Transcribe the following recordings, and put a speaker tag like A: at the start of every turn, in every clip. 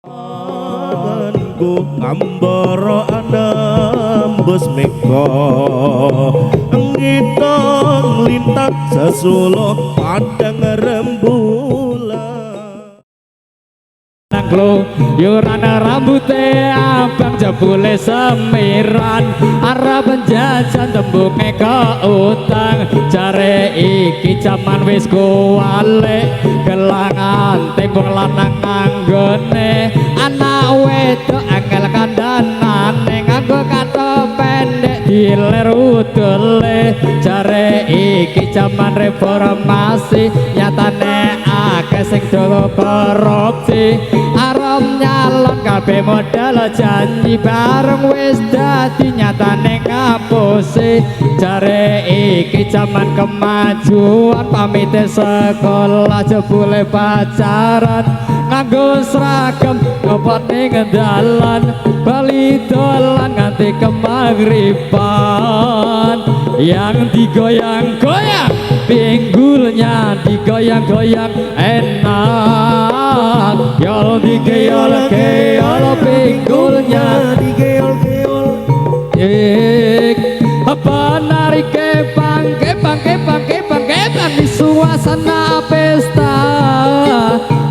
A: Nggo ambara anambes meka ngitong lintas sasulo padang rembulan
B: nanglo yurana rambute abang jebule semiran arep penjajan tembunge keutang jare iki jaman wis kuwale gelangan tembung lanang anggone anak wedok angel kandhanane nganggo kata pendek diler udele jare iki jaman reformasi nyatane akeh sing dodo korupsi arep nyalon kabeh modal janji bareng wis dadi nyatane ngapusi jare iki jaman kemajuan pamite sekolah jebule pacaran nganggo seragam ngopot ning dalan bali dolan nganti kemagriban yang digoyang-goyang pinggulnya digoyang-goyang enak yol digeyol-geyol pinggulnya digeyol-geyol apa narike bangke di suasana pesta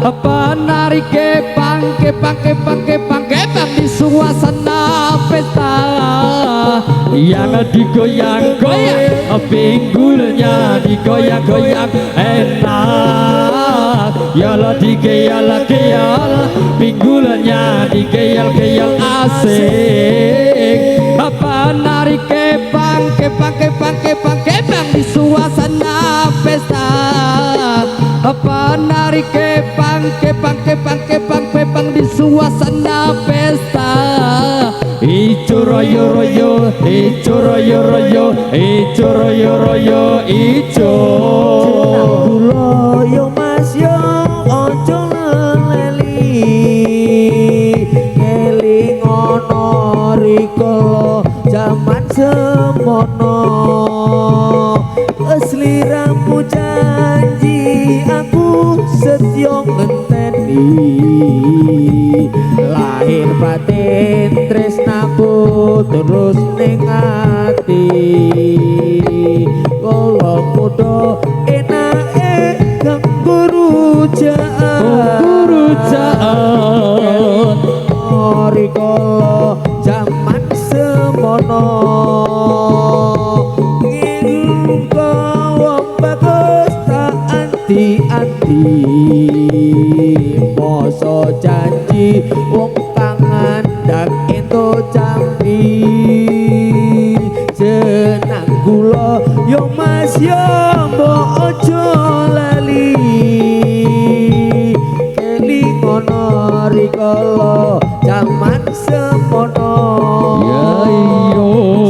B: apa narike bangke di suasana pesta yang digoyang-goyang pinggulnya digoyang-goyang enak yala digeyal-geyal pinggulnya digeyal-geyal asik apa narike bangke di suasana pesta apa narike bangke di suasana pesta ijo royo ijo royo ijo
C: yo mas yo ojo leli eling ono rikala jaman semono sliramu janji aku setya ngenteni lahir batin tresnaku terus ning ati kala muda enake kanggo rujaan rikala jaman semono anti moso janji wong kangen dak ento jambi senang kula yo mas yo mbok ojo lali keling ono rikala jaman semono
B: ya iyo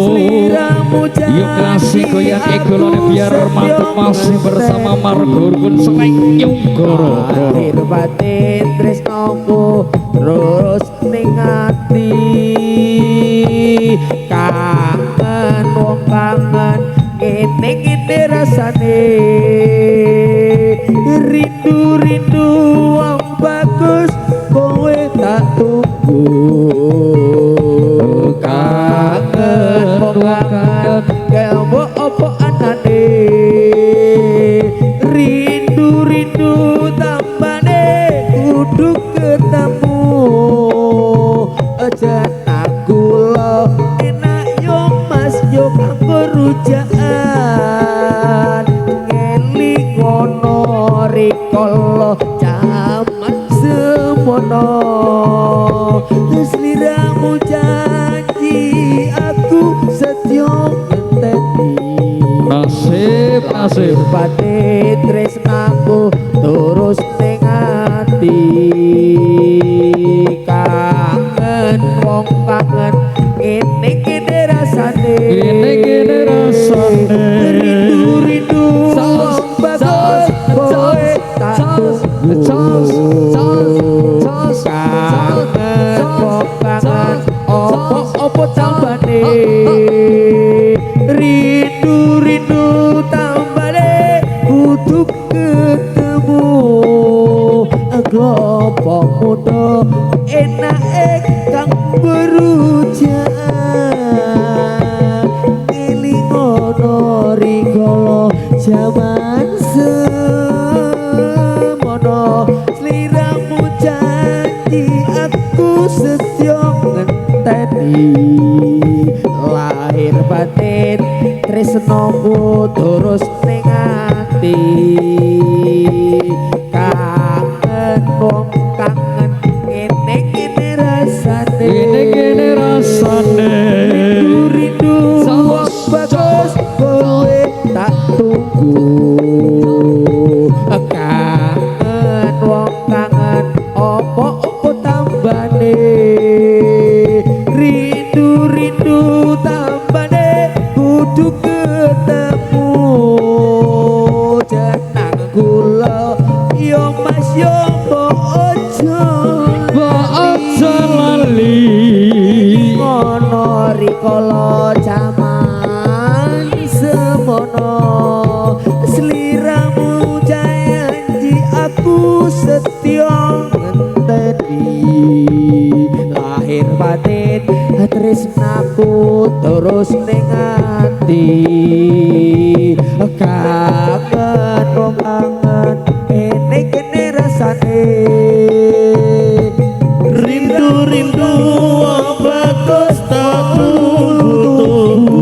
C: sliramu
B: yuk kasih goyang egolone biar mantep masih bersama Margurgun Selain Yunggoro
C: lahir batin tresnoku terus ning ati kangen wong kangen ngene rasane rindu wong bagus kowe tak tunggu kangen wong kangen kaya opo anane rindu tambane kudu ketemu aja nakula enak yo mas yo kanggo rujaan ngeling ono rikala jaman semono sliramu janji aku setya
B: nasib
C: pati tresnaku terus ning ati kangen wong kangen ngene rasane rindu wong bagus kowe tak tunggu kangen wong kangen opo tambane rindu tambane kudu ketemu klopo muda enak kang berujak ngelingono rikala jaman semono sliramu janji aku setya ngenteni lahir batin tresnomu terus ning ati kangen wong kangen ngene rasane rindu wong bagus kowe tak tunggu kangen wong kangen opo tambane rindu tambane kudu ketemu jeneng kula yo mas yo ojo
B: lali
C: ngono rikala jaman semono sliramu janji aku setya ngenteni lahir batin tresnaku terus ning ati kangen wong kangen kene rasane
A: rindu bagus tak tunggu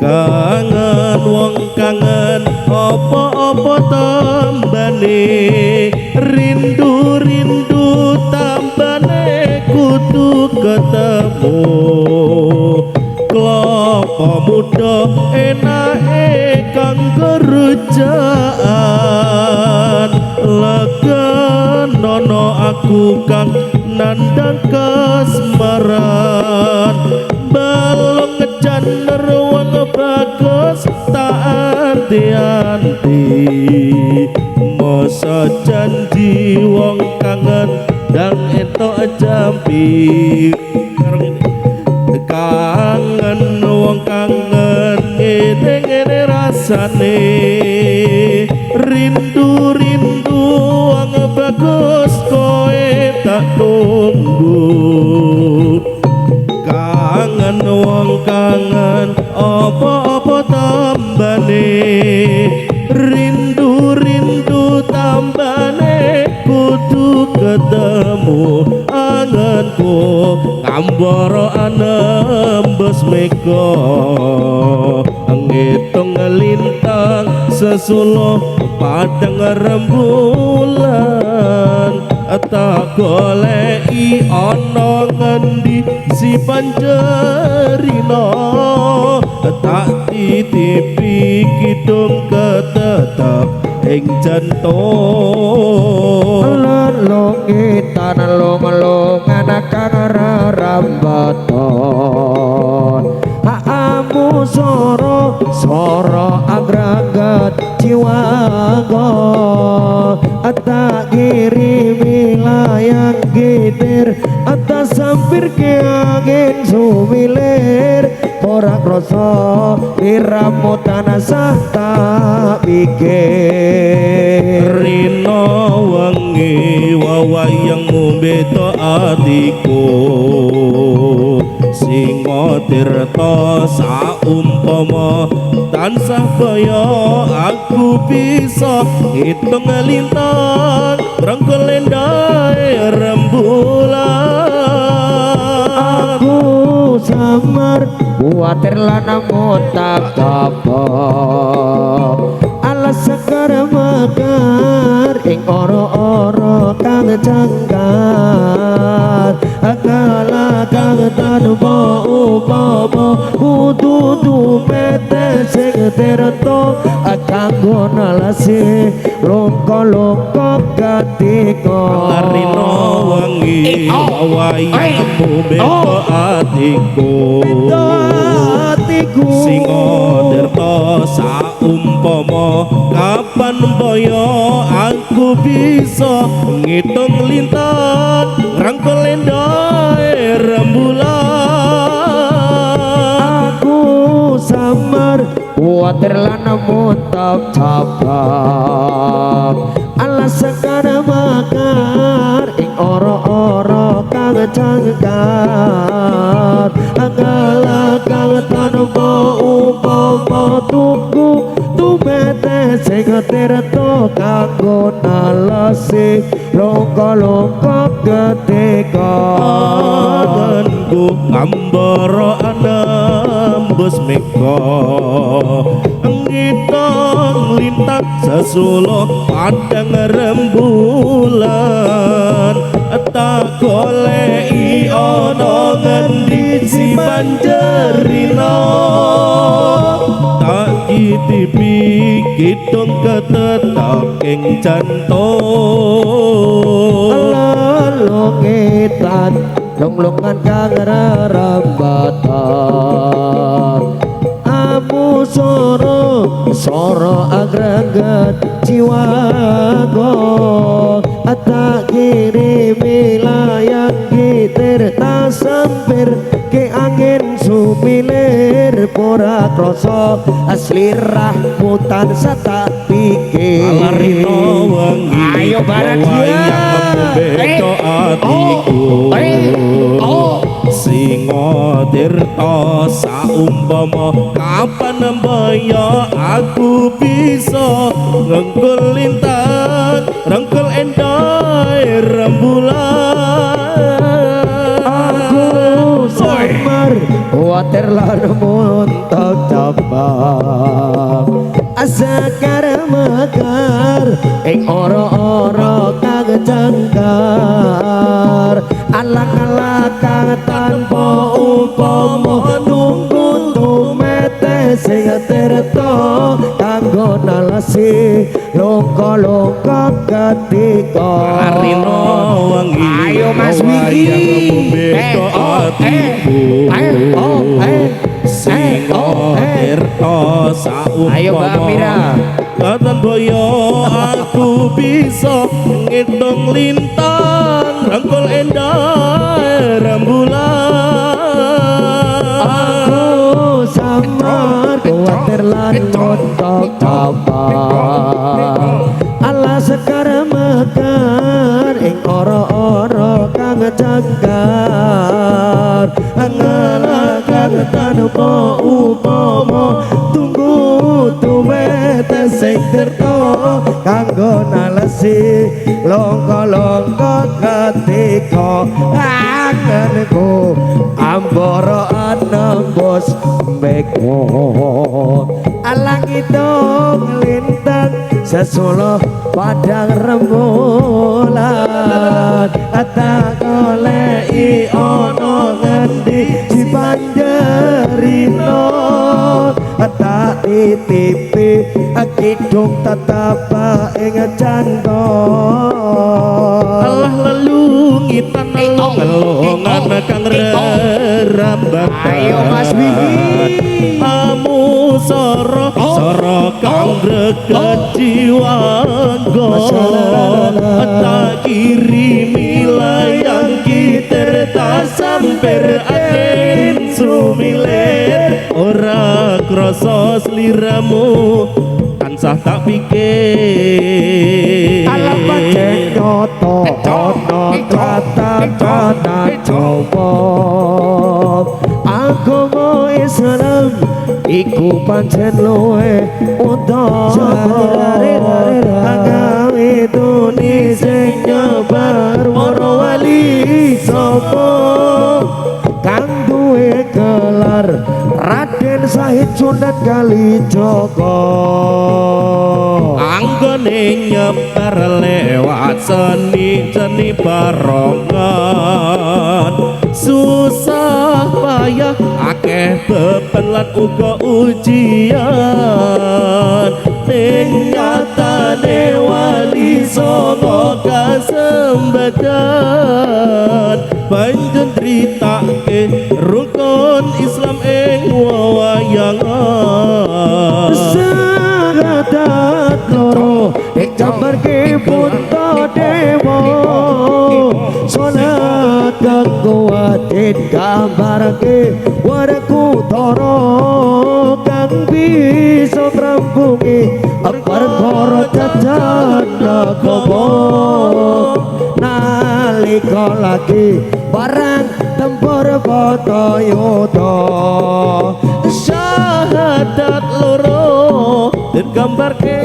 A: kangen wong kangen apa tambane rindu tambane kudu ketemu klopo muda enake kang kerjaan legenono aku kang nandang kasmaran balong ngejaner wong bagus tak anti-anti masa janji wong kangen dan entok jampi kangen wong kangen ngene rasane rindu wong bagus kowe tak tunggu kangen wong kangen apa tambane rindu tambane kudu ketemu anganku ngambara anembes mega ngitung lintang sesulo padang rembulan tak goleki ana ngendi si panjerina tak titipi kidung ketetep ing jantung
C: lelongitan lung-lungan kang rambaton haamu soro agragat jiwaga atak kiri wilayah gitir atas sampir ke angin sumilir korak rasa iramu tanah sah tak pikir
A: rino wengi wawayangmu beto atiku singo tirta saumpama tansah baya aku bisa hitung lintang rangkul lendae rembulan
C: aku samar kuatir lanamu tak apa alas sekar makar ing oro-oro kang jangkar akala kang tanpa upama kudu dumete sing terto kanggo nalasi longko-longko katika
A: larino wengi wawayangmu beto atiku singo tirta saumpama kapan boyo aku bisa ngitung lintang rangkul lendae rembulan
C: aku samar kuatir lanamu tak cabang alas sekar makar ing ora kang jangkar angala kang tanpa upama tuku tumete sing tirta kanggo nalasi longko-longko ketika
A: Denku ambara anembus meka ngitong lintang sesulo padang rembulan tak goleki ana ngendi si panjerina tak kitipi kidung ketetak ing jantung
C: longetan longlongan kang rarambatan amu soro agregat jiwago atak kiri wilayah gitir tak sempir ke angin sumilir pura kroso asli rahmutan sata pikir
A: alarino wengi
C: ayo bareng
A: beto atiku singo tirta saumpama kapan mbaya aku bisa ngengkul lintang rengkel endai rembulan
C: aku samar kuatir lan muntok cabang asakar mekar ing ora-ora kang jangkar alak-alak kang tanpa upama nunggu tumete sing tirta kanggo nalasi longko-longko ketika
A: arino wengi
C: ayo Mas Wiki
A: beto atiku singo tirta saumpama
C: ayo Mbak Amira
A: katan boyo aku bisa ngitung lintang rangkul endah rembulan
C: samar kuatir lan montok cabang ala sekar mekar ing ora-ora kang jangkar angala kang tanpa upama tunggu tuwete sing tirta kanggo nalesi longko-longko ketika angenku ambara anembus meko alang idong lintang sesulo padang rembulan tak goleki ana ngendi si panjerina tak titipi kidung tetap ing jantung
A: Allah lelungitan ngelongan kang rerambatan
C: ayo Mas Wiki
A: amu soro kang greget jiwago tak kirimi layang kitir tak samper angin sumilir ora krasa sliramu tansah tak pikir
C: alam pancen nyoto ana tata Jawa agama Islam iku pancen luwe utama agama Indonesia nyebar para wali sapa kang duwe gelar Raden Sahid Sunan Kalijaga
A: anggone nyebar lewat seni barongan susah payah akeh beban lan uga ujian ning nyatane wali songo kasembadan banjur critake rukun Islam ing wawayangan
C: sagadat loro digambarke punta dewa salat kanggo atin gambarke warku tara kang bisa ngrampungi perkara cacat nagama nalika lagi barang tempur foto yoto
A: syahadat loro dan gambar ke